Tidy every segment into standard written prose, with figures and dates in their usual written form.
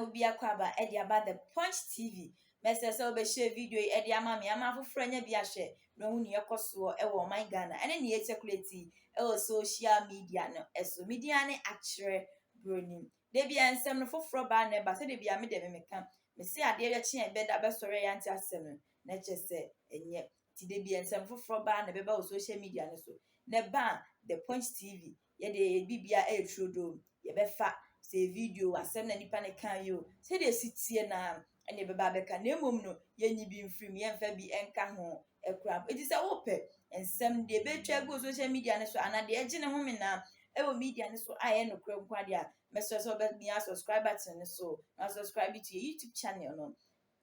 obi akwaba e dia ba the Punch TV message so be share video e dia ma me ama foforo nya bi ahwe no hu ne yekoso e wo man Ghana ene ne circulate e wo social media no eso media ne akere broni de bia nsem no foforo ba na ba se de bia me de me ka me se ade ye che e be da be sore ya nti asem no na che se enye ti de bia nsem foforo ba na be ba wo social media no so ne ba the Punch TV ye de bibia e trodo ye be fa se video asem na nipa ne kan yo se de sitie na ene be ba be ka na emom no ye nyi bi mfrim ye mfa bi enka ho ekura it is a ope ensem de be twa go social media ne so ana de eje ne ho me na e wo media ne so aye no kura nkwa de a meso so be me subscribe button ne so na subscribe to your YouTube channel no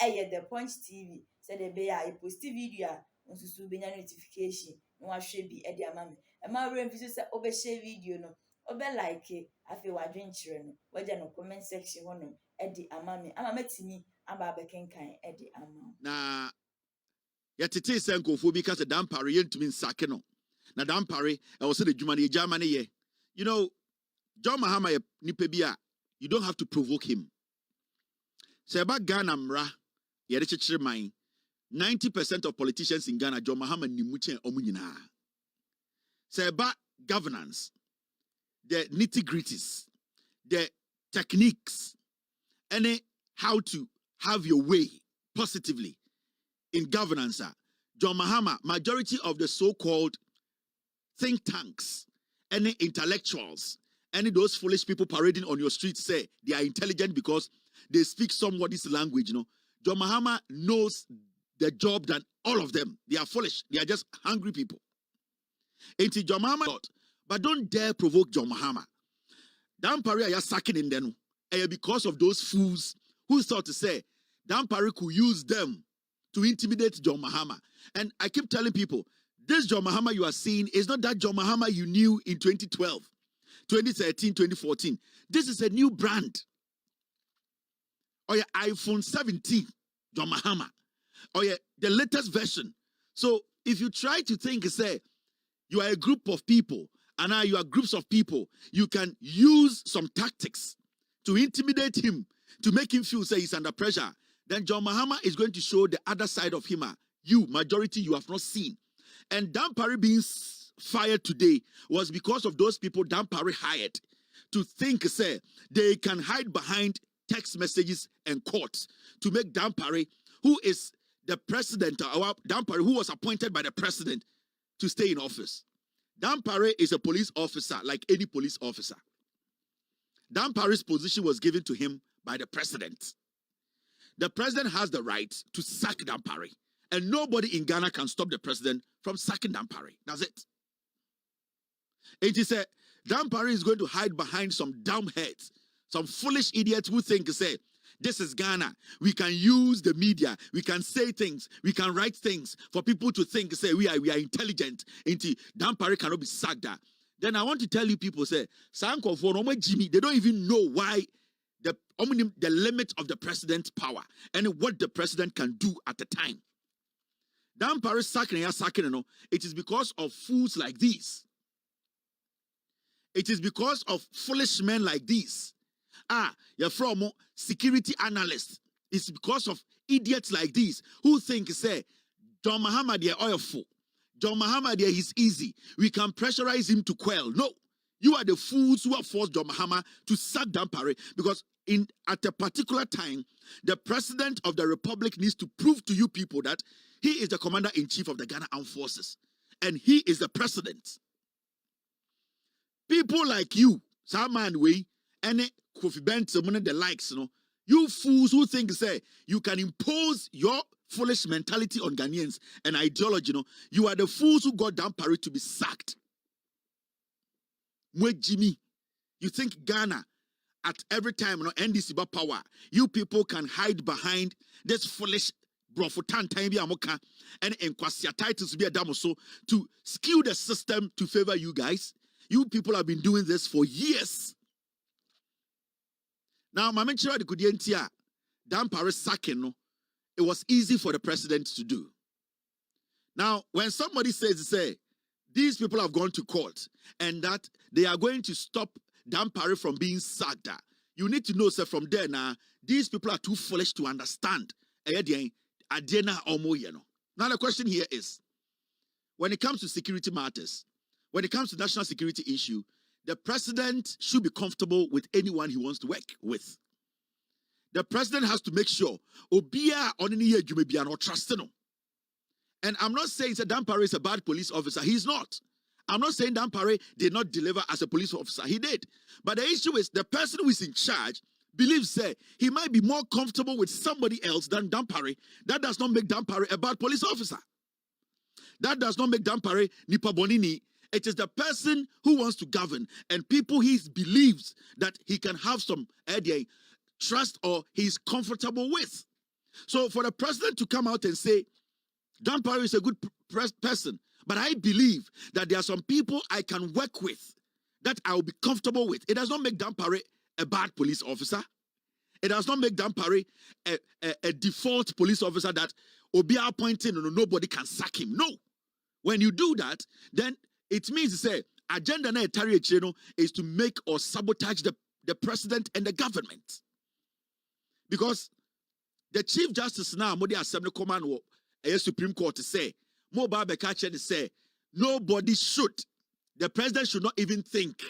eye the Punch TV se de be ya e post video a onsusu be nya notification no ahwe bi e de ama me e ma wura mfi so obe share video no obe like afi wadwenkyere no waja no comment section hono e de ama me ama matimi aba bekenkan e de ama na yetete senkofo bi ka se Dampare yentumi nsake no na Dampare e wo se de dwuma ne jama ne ye. You know, John Mahama ye nipa bi a you don't have to provoke him. Se ba Ghana mra ye de chechire man 90% of politicians in Ghana John Mahama ni mu chen omu nyina. Se ba governance, the nitty-gritties, the techniques, and how to have your way positively in governance. John Mahama, majority of the so-called think tanks, any intellectuals, any those foolish people parading on your streets say they are intelligent because they speak somebody's language, you know. John Mahama knows the job than all of them. They are foolish. They are just hungry people. Ain't John Mahama? But don't dare provoke John Mahama. Dampare are sacking in them because of those fools who thought to say Dampare could use them to intimidate John Mahama. And I keep telling people, this John Mahama you are seeing is not that John Mahama you knew in 2012, 2013, 2014. This is a new brand. Or your iPhone 17, John Mahama. Or your, the latest version. So if you try to think, say, you are a group of people, and now you are groups of people, you can use some tactics to intimidate him, to make him feel, say, he's under pressure. Then John Mahama is going to show the other side of him. You, majority, you have not seen. And Dampare being fired today was because of those people Dampare hired to think, say, they can hide behind text messages and courts to make Dampare, who is the president, or Dampare, who was appointed by the president, to stay in office. Dampare is a police officer, like any police officer. Dampare's position was given to him by the president. The president has the right to sack Dampare. And nobody in Ghana can stop the president from sacking Dampare. That's it. It is a Dampare is going to hide behind some dumb heads, some foolish idiots who think, say, this is Ghana. We can use the media. We can say things. We can write things for people to think, say, we are intelligent. Into Dampare cannot be sacked. Then I want to tell you people, say, Sanko for Jimmy, they don't even know why the limit of the president's power and what the president can do at the time. Dampare sacking, it is because of fools like these. It is because of foolish men like these. You're from security analysts. It's because of idiots like these who think, say, John Mahama, they're oilful. John Mahama, there he's easy. We can pressurize him to quell. No, you are the fools who have forced John Mahama to sack Dampare because at a particular time, the president of the republic needs to prove to you people that he is the commander-in-chief of the Ghana Armed Forces and he is the president. People like you, Salman Way, and Kofi Benton, the likes, you fools who think, say, you can impose your foolish mentality on Ghanaians and ideology, you are the fools who got Dampare to be sacked. Mwe Jimmy, you think Ghana, at every time, NDC got power, you people can hide behind this foolish brofotan time be amoka and enquasia titles be a damoso to skew the system to favor you guys. You people have been doing this for years. Now, my mention the Kudientia, Dampare sacking, it was easy for the president to do. Now, when somebody says, say, these people have gone to court and that they are going to stop Dampare from being sacked, you need to know, sir, from there now, these people are too foolish to understand. Now the question here is, when it comes to security matters, when it comes to national security issue, the president should be comfortable with anyone he wants to work with. The president has to make sure Obia onini you may be an trusting. And I'm not saying that Dampare is a bad police officer. He's not. I'm not saying Dampare did not deliver as a police officer. He did. But the issue is the person who is in charge believes that he might be more comfortable with somebody else than Dampare. That does not make Dampare a bad police officer. That does not make Dampare Nipa Bonini. It is the person who wants to govern and people he believes that he can have some trust or he's comfortable with. So for the president to come out and say, Dampare is a good person, but I believe that there are some people I can work with that I will be comfortable with. It does not make Dampare a bad police officer. It does not make Dampare a default police officer that will be appointed and nobody can sack him. No. When you do that, then it means to say, agenda na is to make or sabotage the president and the government. Because the Chief Justice now, Modi Assembly Command, a Supreme Court to say, Mobile Bekache to say, nobody should. The president should not even think.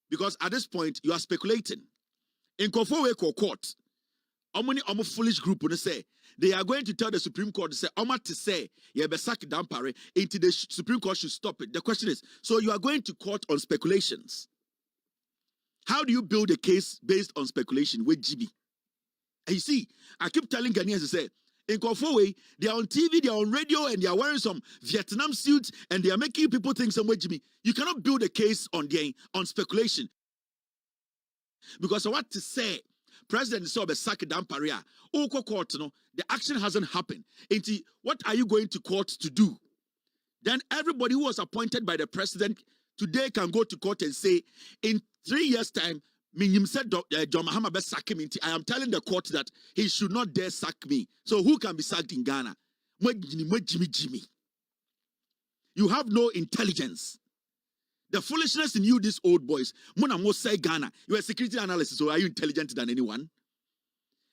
Because at this point, you are speculating. In Kofowe Court, Omo foolish group will say, they are going to tell the Supreme Court to say, Oma to say, yeah, be sack Dampare, into the Supreme Court should stop it. The question is, so you are going to court on speculations. How do you build a case based on speculation with GB? And you see, I keep telling Ghanaians to say, in Kofowe, they are on TV, they are on radio, and they are wearing some Vietnam suits, and they are making people think some way, Jimmy. You cannot build a case on speculation. Because what to say, President saw the sack Dampare, court, the action hasn't happened. What are you going to court to do? Then everybody who was appointed by the president today can go to court and say, in 3 years' time, said John Mahama best sack him. I am telling the court that he should not dare sack me. So who can be sacked in Ghana? Jimmy. You have no intelligence. The foolishness in you, these old boys. Muna mo say Ghana. You are a security analyst, so are you intelligent than anyone?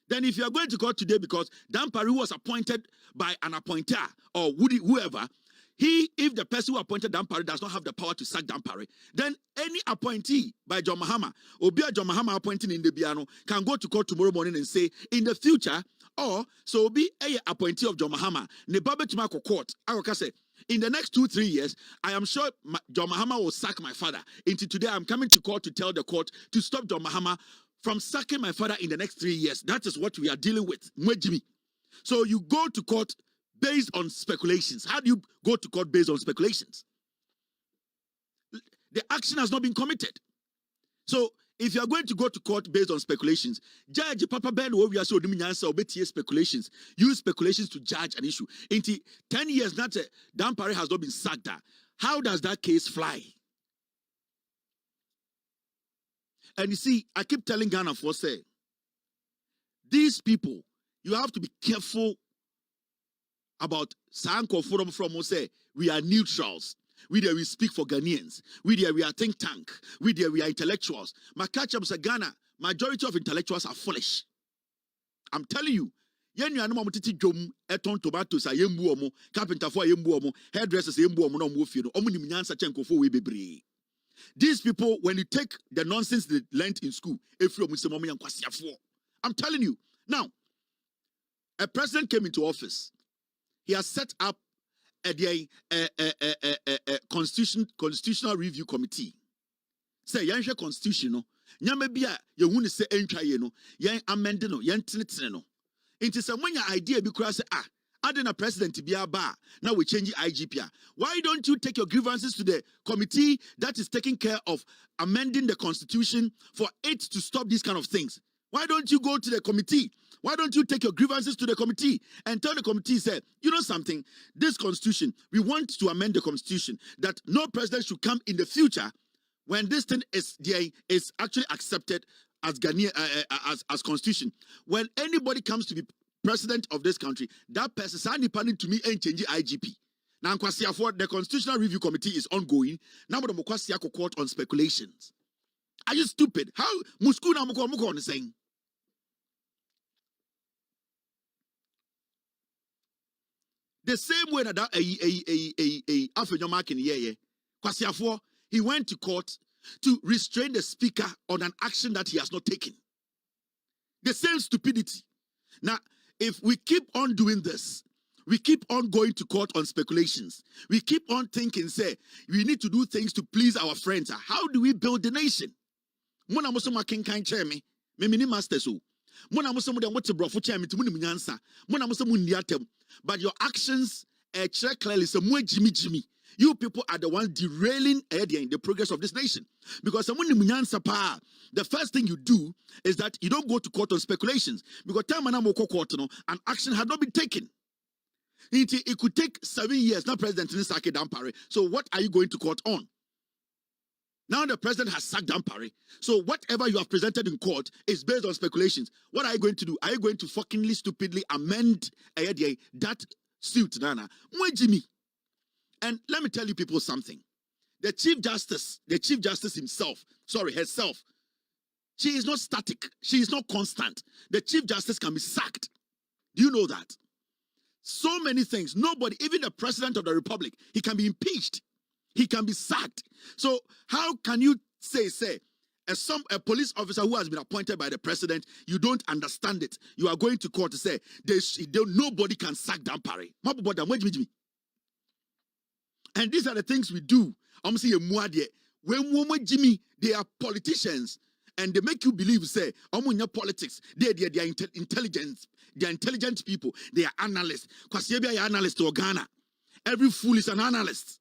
Then if you are going to court today because Dampare was appointed by an appointer or whoever, if the person who appointed Dampare does not have the power to sack Dampare, then any appointee by John Mahama, or be a John Mahama appointing in the Biano, can go to court tomorrow morning and say, in the future, or so be a appointee of John Mahama, Nebabe Tumako court, I say, in the next 2-3 years, I am sure John Mahama will sack my father. Into today, I'm coming to court to tell the court to stop John Mahama from sacking my father in the next 3 years. That is what we are dealing with. So you go to court based on speculations. How do you go to court based on speculations? The action has not been committed. So if you are going to go to court based on speculations, Judge Papa Ben we are so speculations. Use speculations to judge an issue. In 10 years, not Dampare has not been sacked. How does that case fly? And you see, I keep telling Ghana for say, these people, you have to be careful about Sanko Forum from say we are neutrals. We speak for Ghanaians. We are think tank. We are intellectuals. Makacham say Ghana, majority of intellectuals are foolish. I'm telling you. Yen you anoma mutiti dwom eton tomatoes a yembu omo, carpenter for yembu omo, hairdressers yembu omo no mo fie no. Omo ni nyansa chenkofo we bebre. These people, when you take the nonsense they learned in school, I'm telling you. Now, a president came into office. He has set up a constitutional review committee. Say, yanshe constitution no, nyame bia ye hu ne se entwa ye no, yen amend no, yen tenetene no. Inti se mwanya idea bi kura se Adena president be aba now we change IGP. Why don't you take your grievances to the committee that is taking care of amending the constitution for it to stop these kind of things? Why don't you go to the committee? Why don't you take your grievances to the committee and tell the committee, say, you know something, this constitution, we want to amend the constitution that no president should come in the future when this thing is actually accepted as as constitution. When anybody comes to be president of this country, that person is planning to me and change IGP. Now, the Constitutional Review Committee is ongoing. Now, the court on speculations. Are you stupid? How Musku na muko saying? The same way that Afenyomak in here, Kwasiafo, he went to court to restrain the speaker on an action that he has not taken. The same stupidity. Now, if we keep on doing this, we keep on going to court on speculations. We keep on thinking, say, we need to do things to please our friends. How do we build the nation? Mona musoma kinkan chemi, me mini masters o. Mona musoma de what bro for chemi to muni nkansah. Mona musoma ndiatem. But your actions check clearly say mo Jimmy. You people are the ones derailing the progress of this nation. Because the first thing you do is that you don't go to court on speculations. Because time an action had not been taken. It could take 7 years. Now President didn't sack Dampare. So what are you going to court on? Now the president has sacked Dampare. So whatever you have presented in court is based on speculations. What are you going to do? Are you going to fuckingly stupidly amend that suit, Nana? Jimmy. And let me tell you people something. The Chief Justice herself, she is not static. She is not constant. The Chief Justice can be sacked. Do you know that? So many things. Nobody, even the President of the Republic, he can be impeached. He can be sacked. So how can you say, a police officer who has been appointed by the president, you don't understand it. You are going to court to say, nobody can sack Dampare. And these are the things we do. I'm saying, when woman Jimmy, they are politicians, and they make you believe, say, politics. They are intelligent. They are intelligent people. They are analysts. Because you be an analyst to Ghana. Every fool is an analyst.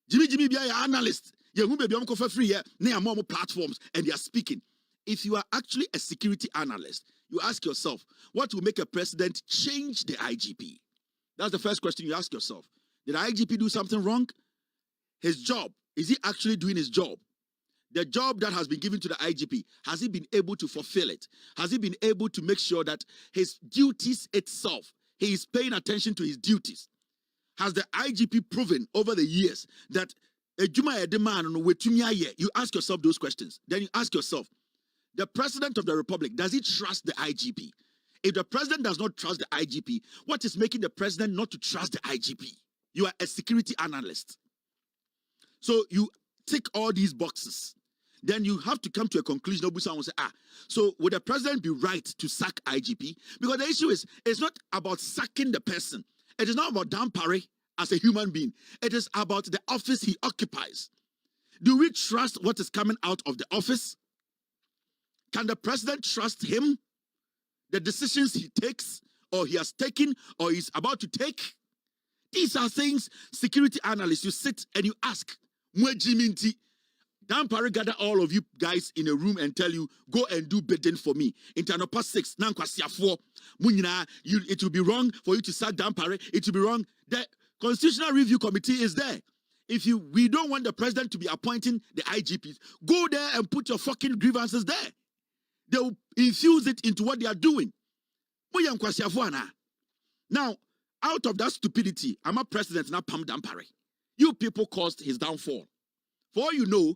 Jimmy be an analyst. You be for free here. They are more platforms, and they are speaking. If you are actually a security analyst, you ask yourself, what will make a president change the IGP? That's the first question you ask yourself. Did the IGP do something wrong? His job, is he actually doing his job? The job that has been given to the IGP, has he been able to fulfill it? Has he been able to make sure that his duties itself, he is paying attention to his duties? Has the IGP proven over the years that you ask yourself those questions. Then you ask yourself, the President of the Republic, does he trust the IGP? If the President does not trust the IGP, what is making the President not to trust the IGP? You are a security analyst. So you tick all these boxes. Then you have to come to a conclusion. So would the president be right to sack IGP? Because the issue is, it's not about sacking the person. It is not about Dampare as a human being. It is about the office he occupies. Do we trust what is coming out of the office? Can the president trust him? The decisions he takes, or he has taken, or he's about to take? These are things, security analysts, you sit and you ask, Dampare gather all of you guys in a room and tell you, go and do bidding for me. Intanopa 6, it will be wrong for you to sack Dampare. It will be wrong. The Constitutional Review Committee is there. We don't want the president to be appointing the IGPs, go there and put your fucking grievances there. They will infuse it into what they are doing. Now, out of that stupidity, I'm a president, not Pam Dampare. You people caused his downfall. For all you know,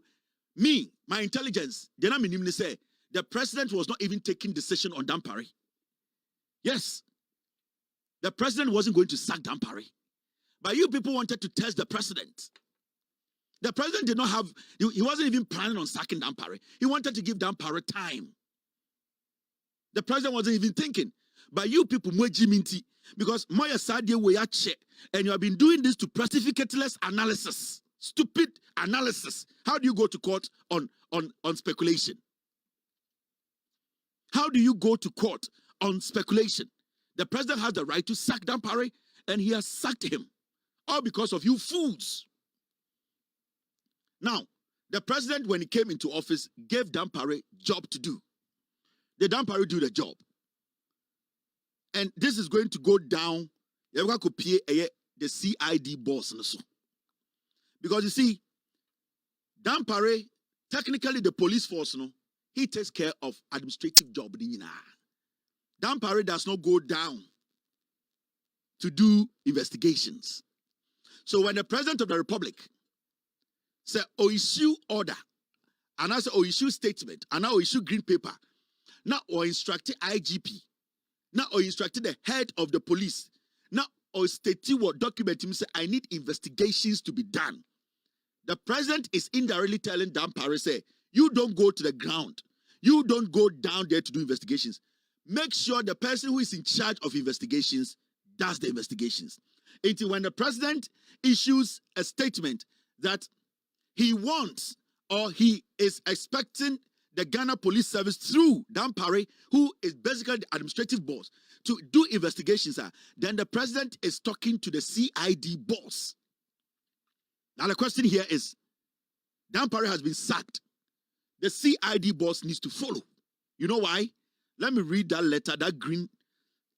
my intelligence, the president was not even taking decision on Dampare. Yes, the president wasn't going to sack Dampare. But you people wanted to test the president. The president did not have, he wasn't even planning on sacking Dampare. He wanted to give Dampare time. The president wasn't even thinking. But you people, because Moya Sadia we are check, and you have been doing this to precipitately analysis, stupid analysis. How do you go to court on speculation? How do you go to court on speculation? The president has the right to sack Dampare, and he has sacked him, all because of you fools. Now, the president, when he came into office, gave Dampare job to do. The Dampare do the job. And this is going to go down. You're going to pay the CID boss. Because you see, Dampare, technically the police force, he takes care of administrative job. Dampare does not go down to do investigations. So when the president of the republic said, issue order and also or issue statement, and now issue green paper. Now or instruct IGP. Now or instructed the head of the police. Now or stating what document him say I need investigations to be done. The president is indirectly telling Dampare say, you don't go to the ground. You don't go down there to do investigations. Make sure the person who is in charge of investigations does the investigations. Until when the president issues a statement that he wants or he is expecting the Ghana Police Service through Dampare, who is basically the administrative boss, to do investigations, then the president is talking to the CID boss. Now the question here is, Dampare has been sacked. The CID boss needs to follow. You know why? Let me read that letter, that green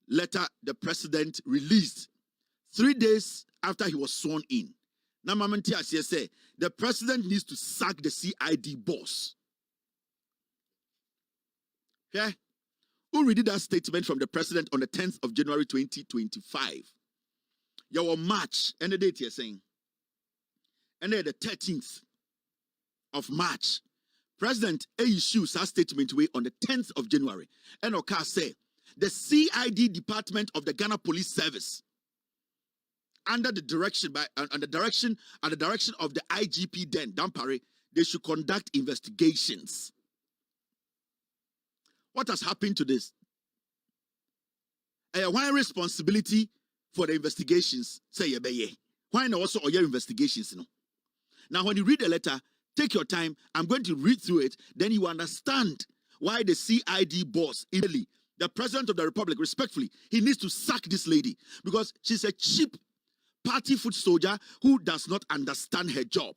letter the president released 3 days after he was sworn in. Now, Mamantia say the president needs to sack the CID boss. Yeah? Who read that statement from the president on the 10th of January 2025? Your March, and the date you're saying. And then the 13th of March, President issues a statement way on the 10th of January. And Oka say, the CID department of the Ghana Police Service, under the direction of the IGP then, Dampare, they should conduct investigations. What has happened to this? Why responsibility for the investigations? Say why not also your investigations? Now, when you read the letter, take your time. I'm going to read through it. Then you understand why the CID boss, the president of the republic, respectfully, he needs to sack this lady because she's a cheap party foot soldier who does not understand her job.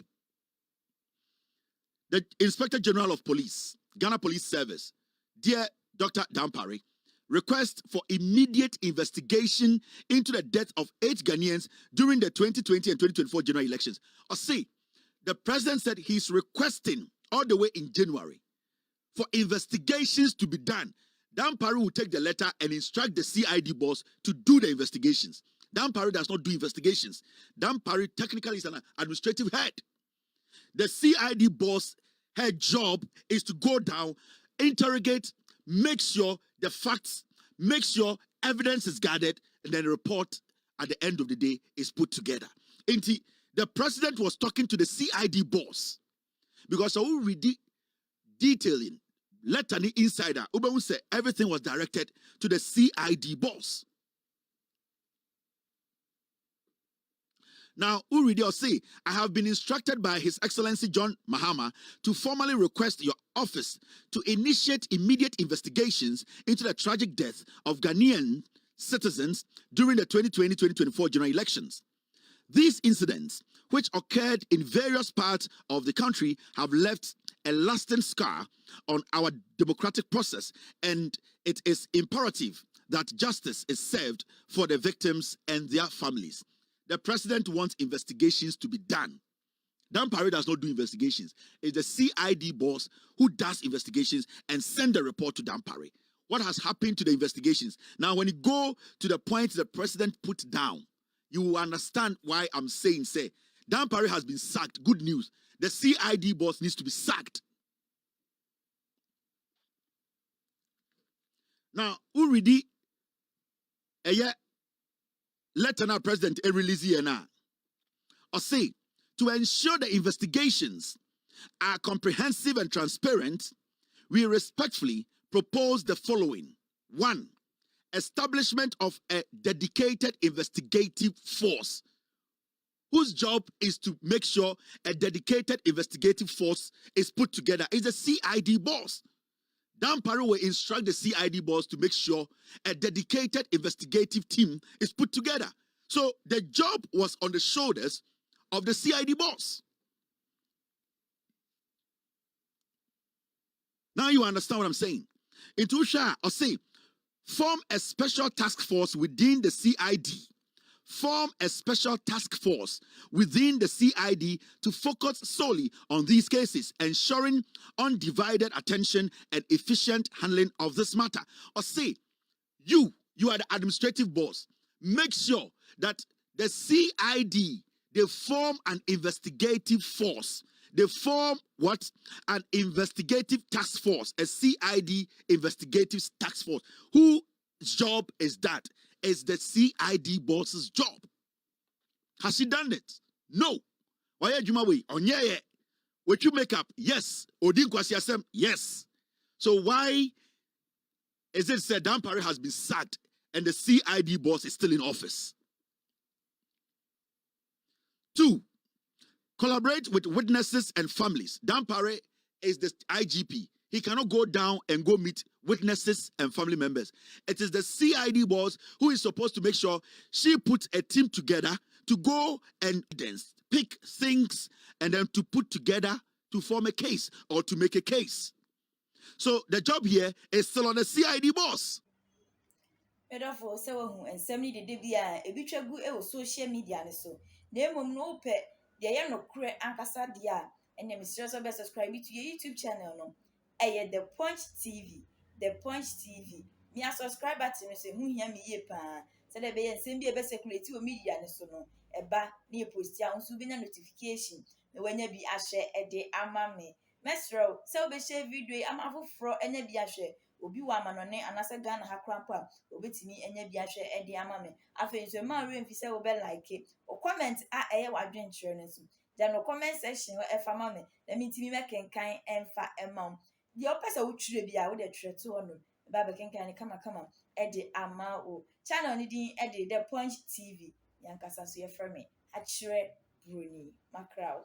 The Inspector General of Police, Ghana Police Service, dear Dr. Dampare, request for immediate investigation into the death of 8 Ghanaians during the 2020 and 2024 general elections. Or see, the president said he's requesting all the way in January for investigations to be done. Dampare will take the letter and instruct the CID boss to do the investigations. Dampare does not do investigations. Dampare technically is an administrative head. The CID boss, her job is to go down, interrogate, make sure the facts, make sure evidence is gathered, and then a report at the end of the day is put together. The president was talking to the CID boss because I will read detailing letter the insider. Ubewu said everything was directed to the CID boss. Now, Uridi will say, I have been instructed by His Excellency John Mahama to formally request your office to initiate immediate investigations into the tragic death of Ghanaian citizens during the 2020-2024 general elections. These incidents, which occurred in various parts of the country, have left a lasting scar on our democratic process, and it is imperative that justice is served for the victims and their families. The president wants investigations to be done. Dampare does not do investigations. It's the CID boss who does investigations and send the report to Dampare. What has happened to the investigations? Now, when you go to the point the president put down, you will understand why I'm saying, Dampare has been sacked. Good news. The CID boss needs to be sacked. Now, Uridi, Lieutenant President release here now. Or say, to ensure the investigations are comprehensive and transparent, we respectfully propose the following. 1. Establishment of a dedicated investigative force whose job is to make sure a dedicated investigative force is put together. It's the CID boss. Dampare will instruct the CID boss to make sure a dedicated investigative team is put together. So the job was on the shoulders of the CID boss. Now you understand what I'm saying. Intusha, or say, form a special task force within the CID. Form a special task force within the CID to focus solely on these cases, ensuring undivided attention and efficient handling of this matter. Or say, you are the administrative boss. Make sure that the CID, they form an investigative force they form what? An investigative task force, a CID investigative task force. Whose job is that? It's the CID boss's job. Has he done it? No. Why are you way? On yeah. What you make up? Yes. Odin Kwasiasem? Yes. So why is it said Dampare has been sacked and the CID boss is still in office? 2, collaborate with witnesses and families. Dampare is the IGP. He cannot go down and go meet witnesses and family members. It is the CID boss who is supposed to make sure she puts a team together to go and pick things and then to put together to form a case or to make a case. So the job here is still on the CID boss. Therefore, so who and semi the debia a bit gu social media so. Name no pe the no cre ankasa dia and the mistress of subscribe to your YouTube channel no. The Punch TV. The Punch TV. Me a subscriber to me say who hear me ye pa. So the be and send be a best security media so no. Eba near post ya unso be notification. When you be a share a day ama me. Mesro, so be share video am afro enya bi ahwe. Obi wa amanone anase Ghana ha krampa obetimi enya bi ahwe e de ama me afen so ma we mfise wo be like o comment a eye wadwen kire ne so ja no comment section e fa ma me na mi ntimi mekenkan emfa emam de opese wo twire bi a wo de twire to no ba be kenkan ne kama e de ama o channel ni din e de The Punch TV yankasa so ye frame a kire broni makraw